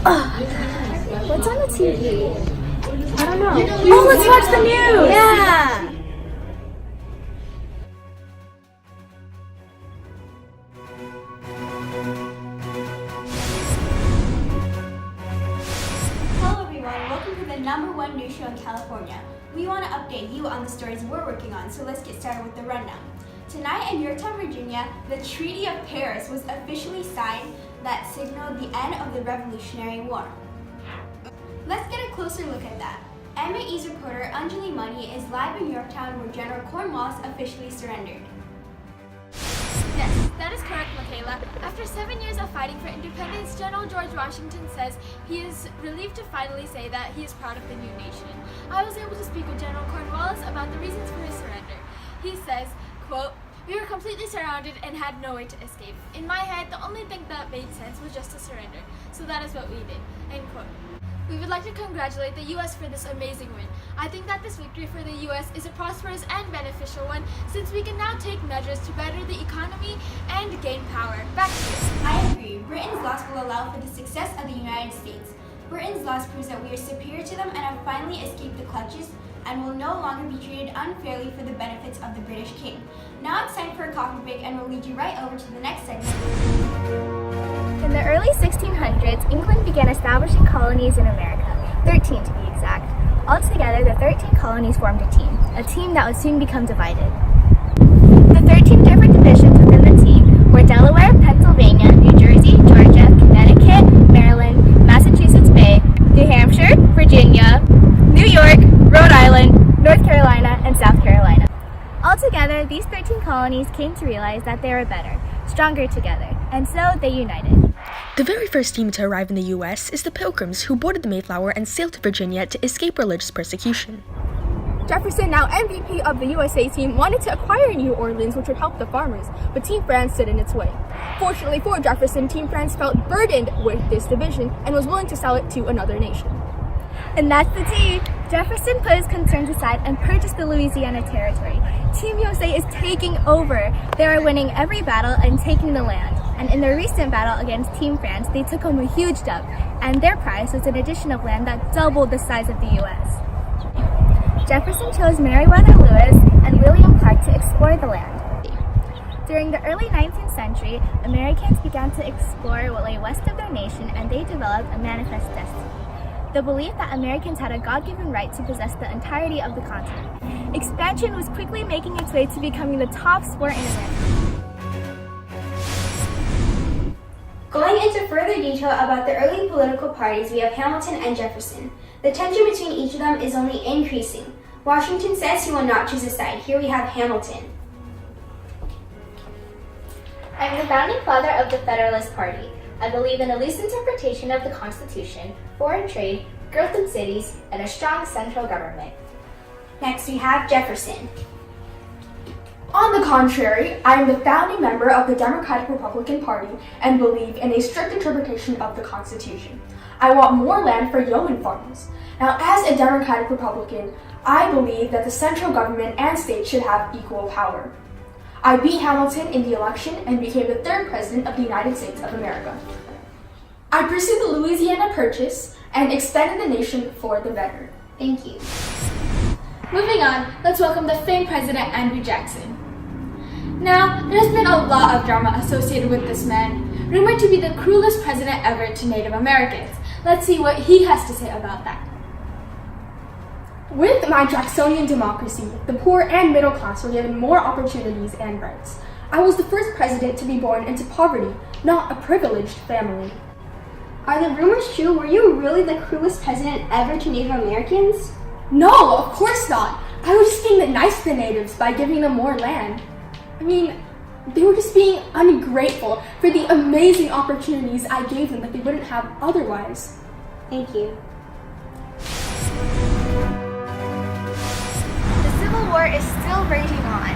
What's on the TV? I don't know. Oh, let's watch the news! Yeah! Hello everyone, welcome to the #1 news show in California. We want to update you on the stories we're working on, so let's get started with the rundown. Tonight in Yorktown, Virginia, the Treaty of Paris was officially signed that signaled the end of the Revolutionary War. Let's get a closer look at that. MAE's reporter Anjali Money is live in Yorktown where General Cornwallis officially surrendered. Yes, that is correct, Michaela. After 7 years of fighting for independence, General George Washington says he is relieved to finally say that he is proud of the new nation. I was able to speak with General Cornwallis about the reasons for his surrender. He says, quote, "We were completely surrounded and had no way to escape. In my head, the only thing that made sense was just to surrender. So that is what we did." End quote. We would like to congratulate the U.S. for this amazing win. I think that this victory for the U.S. is a prosperous and beneficial one since we can now take measures to better the economy and gain power. Back to you. I agree. Britain's loss will allow for the success of the United States. Britain's loss proves that we are superior to them and have finally escaped the clutches and will no longer be treated unfairly for the benefits of the British king. Now it's time for a coffee break and we'll lead you right over to the next segment. In the early 1600s, England began establishing colonies in America, 13 to be exact. Altogether, the 13 colonies formed a team that would soon become divided. The 13 different divisions within the team were Delaware, Pennsylvania, New Jersey, Georgia, Connecticut, Maryland, Massachusetts Bay, New Hampshire, Virginia, New York, Rhode Island, North Carolina, and South Carolina. Altogether, these 13 colonies came to realize that they were better, stronger together, and so they united. The very first team to arrive in the U.S. is the Pilgrims, who boarded the Mayflower and sailed to Virginia to escape religious persecution. Jefferson, now MVP of the USA team, wanted to acquire New Orleans, which would help the farmers, but Team France stood in its way. Fortunately for Jefferson, Team France felt burdened with this division and was willing to sell it to another nation. And that's the tea! Jefferson put his concerns aside and purchased the Louisiana Territory. Team USA is taking over. They are winning every battle and taking the land. And in their recent battle against Team France, they took home a huge dub, and their prize was an addition of land that doubled the size of the U.S. Jefferson chose Meriwether Lewis and William Clark to explore the land. During the early 19th century, Americans began to explore what lay west of their nation, and they developed a manifest destiny. The belief that Americans had a God-given right to possess the entirety of the continent. Expansion was quickly making its way to becoming the top sport in America. Going into further detail about the early political parties, we have Hamilton and Jefferson. The tension between each of them is only increasing. Washington says he will not choose a side. Here we have Hamilton. I'm the founding father of the Federalist Party. I believe in a loose interpretation of the Constitution, foreign trade, growth in cities, and a strong central government. Next we have Jefferson. On the contrary, I am the founding member of the Democratic Republican Party and believe in a strict interpretation of the Constitution. I want more land for yeoman farmers. Now, as a Democratic Republican, I believe that the central government and states should have equal power. I beat Hamilton in the election and became the third president of the United States of America. I pursued the Louisiana Purchase and expanded the nation for the better. Thank you. Moving on, let's welcome the famed President Andrew Jackson. Now, there's been a lot of drama associated with this man, rumored to be the cruelest president ever to Native Americans. Let's see what he has to say about that. With my Jacksonian democracy, the poor and middle class were given more opportunities and rights. I was the first president to be born into poverty, not a privileged family. Are the rumors true? Were you really the cruelest president ever to Native Americans? No, of course not. I was just being nice to the natives by giving them more land. I mean, they were just being ungrateful for the amazing opportunities I gave them that they wouldn't have otherwise. Thank you. The Civil War is still raging on.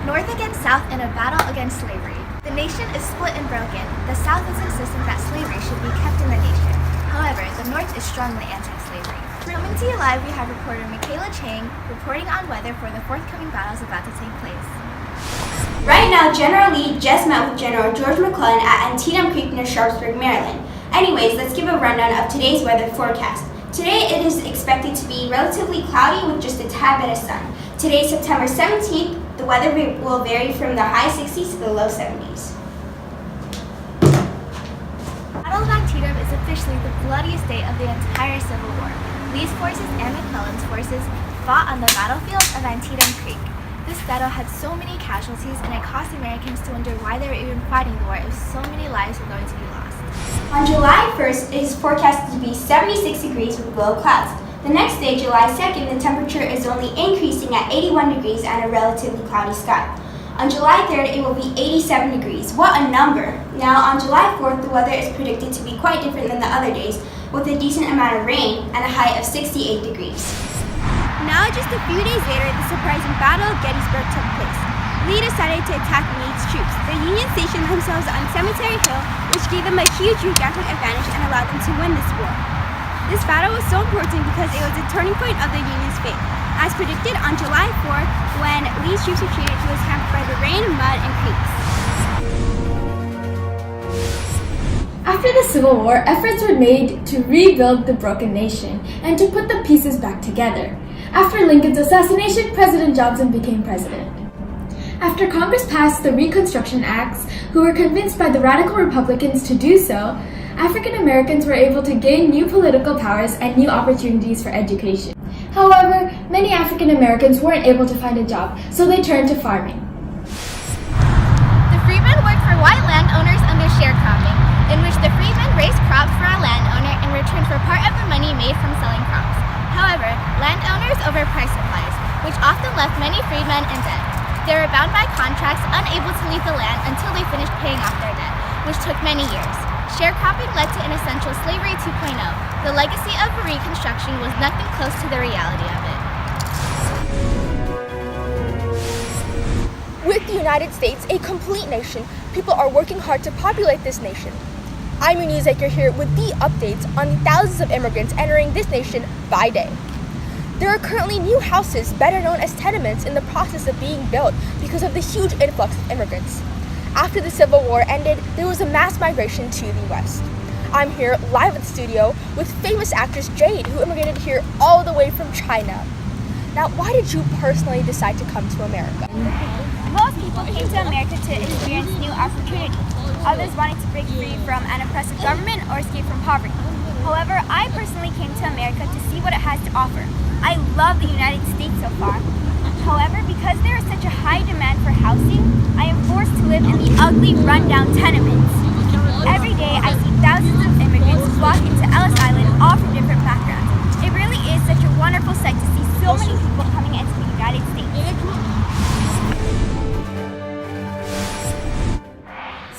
North against South in a battle against slavery. The nation is split and broken. The South is insistent that slavery should be kept in the nation. However, the North is strongly anti-slavery. Coming to you live, we have reporter McKayla Chang reporting on weather for the forthcoming battles about to take place. Right now, General Lee just met with General George McClellan at Antietam Creek near Sharpsburg, Maryland. Anyways, let's give a rundown of today's weather forecast. Today it is expected to be relatively cloudy with just a tad bit of sun. Today, September 17th, the weather will vary from the high 60s to the low 70s. Battle of Antietam is officially the bloodiest day of the entire Civil War. Lee's forces and McClellan's forces fought on the battlefield of Antietam Creek. This battle had so many casualties, and it caused Americans to wonder why they were even fighting the war if so many lives were going to be lost. On July 1st, it is forecasted to be 76 degrees with low clouds. The next day, July 2nd, the temperature is only increasing at 81 degrees and a relatively cloudy sky. On July 3rd, it will be 87 degrees. What a number! Now, on July 4th, the weather is predicted to be quite different than the other days, with a decent amount of rain and a high of 68 degrees. Now, just a few days later, the surprising Battle of Gettysburg took place. Lee decided to attack Meade's troops. The Union stationed themselves on Cemetery Hill, which gave them a huge geographic advantage and allowed them to win this war. This battle was so important because it was a turning point of the Union's fate. As predicted, on July 4th, when Lee's troops retreated, he was hampered by the rain, mud, and creeks. After the Civil War, efforts were made to rebuild the broken nation and to put the pieces back together. After Lincoln's assassination, President Johnson became president. After Congress passed the Reconstruction Acts, who were convinced by the radical Republicans to do so, African Americans were able to gain new political powers and new opportunities for education. However, many African Americans weren't able to find a job, so they turned to farming. The freedmen worked for white landowners under sharecropping, in which the freedmen raised crops for a landowner in return for part of the money made from selling crops. However, landowners overpriced supplies, which often left many freedmen in debt. They were bound by contracts, unable to leave the land until they finished paying off their debt, which took many years. Sharecropping led to an essential slavery 2.0. The legacy of Reconstruction was nothing close to the reality of it. With the United States a complete nation, people are working hard to populate this nation. I'm your news anchor here with the updates on thousands of immigrants entering this nation by day. There are currently new houses, better known as tenements, in the process of being built because of the huge influx of immigrants. After the Civil War ended, there was a mass migration to the West. I'm here live at the studio with famous actress Jade, who immigrated here all the way from China. Now, why did you personally decide to come to America? Most people came to America to experience new opportunities. Others wanted to break free from an oppressive government or escape from poverty. However, I personally came to America to see what it has to offer. I love the United States so far. However, because there is such a high demand for housing, I am forced to live in the ugly, rundown tenements. Every day, I see thousands of immigrants flock into Ellis Island, all from different backgrounds. It really is such a wonderful sight to see so many people coming into the United States.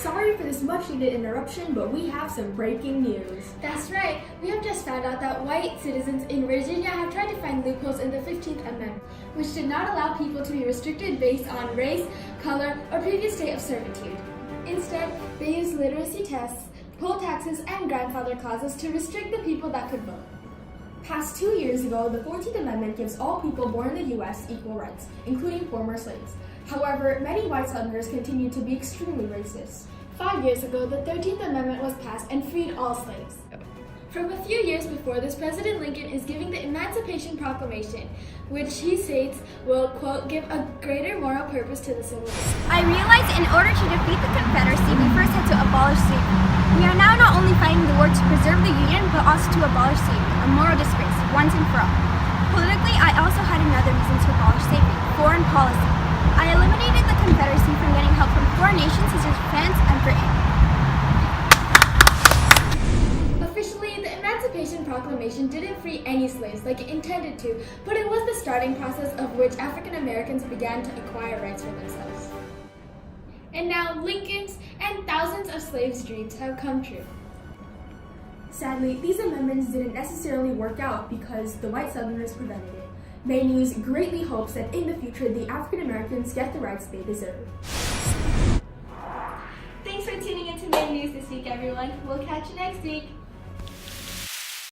Sorry for this much-needed interruption, but we have some breaking news. That's right. We have just found out that white citizens in Virginia have tried to find loopholes in the 15th Amendment, which did not allow people to be restricted based on race, color, or previous state of servitude. Instead, they used literacy tests, poll taxes, and grandfather clauses to restrict the people that could vote. Passed 2 years ago, the 14th Amendment gives all people born in the U.S. equal rights, including former slaves. However, many white Southerners continue to be extremely racist. 5 years ago, the 13th Amendment was passed and freed all slaves. From a few years before this, President Lincoln is giving the Emancipation Proclamation, which he states will, quote, give a greater moral purpose to the Civil War. I realized in order to defeat the Confederacy, we first had to abolish slavery. We are now not only fighting the war to preserve the Union, but also to abolish slavery, a moral disgrace, once and for all. Politically, I also had another reason to abolish slavery: foreign policy. I eliminated the Confederacy from getting help from foreign nations such as France and Britain. Officially, the Emancipation Proclamation didn't free any slaves like it intended to, but it was the starting process of which African Americans began to acquire rights for themselves. And now, Lincoln's and thousands of slaves' dreams have come true. Sadly, these amendments didn't necessarily work out because the white Southerners prevented it. May News greatly hopes that in the future, the African Americans get the rights they deserve. Thanks for tuning into May News this week, everyone. We'll catch you next week.